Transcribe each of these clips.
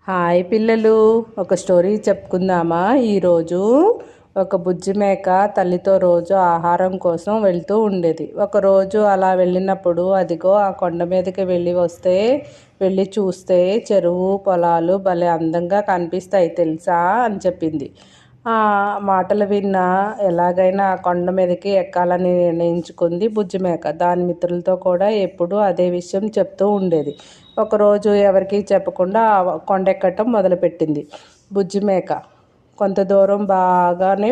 Hi పిల్లలు, ఒక story చెప్పుకుందామా? ఈరోజు ఒక బుజ్జి మేక తల్లితో రోజు ఆహారం కోసం వెళ్తూ ఉండేది. ఒకరోజు అలా వెళ్ళినప్పుడు అదిగో ఆ కొండ మీదకి వెళ్ళి చూస్తే చెరువు పొలాలు భలే అందంగా కనిపిస్తాయి తెలుసా అని చెప్పింది. ఆ మాటలు విన్న ఎలాగైనా ఆ కొండ మీదకి ఎక్కాలని నిర్ణయించుకుంది బుజ్జి మేక. దాని మిత్రులతో కూడా ఎప్పుడూ అదే విషయం చెప్తూ ఉండేది. ఒకరోజు ఎవరికీ చెప్పకుండా కొండెక్కటం మొదలుపెట్టింది బుజ్జి మేక. కొంత దూరం బాగానే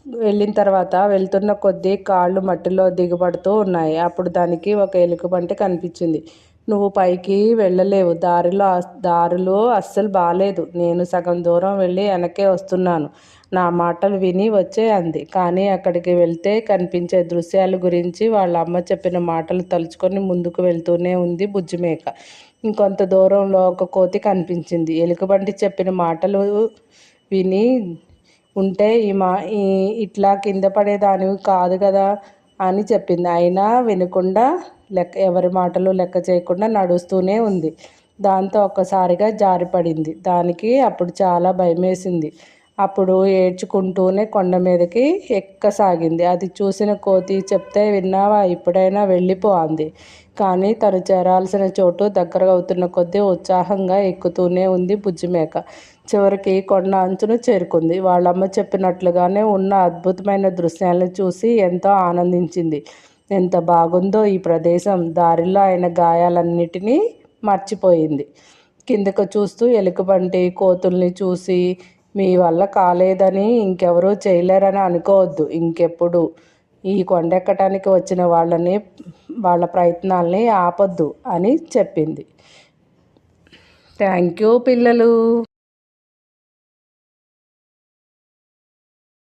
వెళ్ళిన తర్వాత వెళ్తున్న కొద్దీ కాళ్ళు మట్టిలో దిగబడుతూ ఉన్నాయి. అప్పుడు దానికి ఒక ఎలుగుబంటి కనిపించింది. నువ్వు పైకి వెళ్ళలేవు, దారులు అస్సలు బాలేదు. నేను సగం దూరం వెళ్ళి వెనకే వస్తున్నాను, నా మాటలు విని వచ్చే అంది. కానీ అక్కడికి వెళ్తే కనిపించే దృశ్యాల గురించి వాళ్ళ అమ్మ చెప్పిన మాటలు తలుచుకొని ముందుకు వెళ్తూనే ఉంది బుజ్జిమేక. ఇంకొంత దూరంలో ఒక కోతి కనిపించింది. ఎలుకబంటి చెప్పిన మాటలు విని ఉంటే ఇట్లా కింద పడేదానివి కాదు కదా అని చెప్పింది. అయినా వినకుండా ఎవరి మాటలు లెక్క చేయకుండా నడుస్తూనే ఉంది. దాంతో ఒక్కసారిగా జారిపడింది. దానికి అప్పుడు చాలా భయమేసింది. అప్పుడు ఏడ్చుకుంటూనే కొండ మీదకి ఎక్కసాగింది. అది చూసిన కోతి, చెప్తే విన్నావా, ఇప్పుడైనా వెళ్ళిపో అంది. కానీ తను చేరాల్సిన చోటు దగ్గర అవుతున్న కొద్దీ ఉత్సాహంగా ఎక్కుతూనే ఉంది బుజ్జిమేక. చివరికి కొండ అంచును చేరుకుంది. వాళ్ళమ్మ చెప్పినట్లుగానే ఉన్న అద్భుతమైన దృశ్యాలను చూసి ఎంతో ఆనందించింది. ఎంత బాగుందో ఈ ప్రదేశం! దారిలో అయిన గాయాలన్నిటినీ మర్చిపోయింది. కిందకు చూస్తూ ఎలుకబంటి కోతుల్ని చూసి, మీ వల్ల కాలేదని ఇంకెవరూ చేయలేరని అనుకోవద్దు. ఇంకెప్పుడు ఈ కొండెక్కటానికి వచ్చిన వాళ్ళ ప్రయత్నాల్ని ఆపొద్దు అని చెప్పింది. థ్యాంక్ యూ పిల్లలు.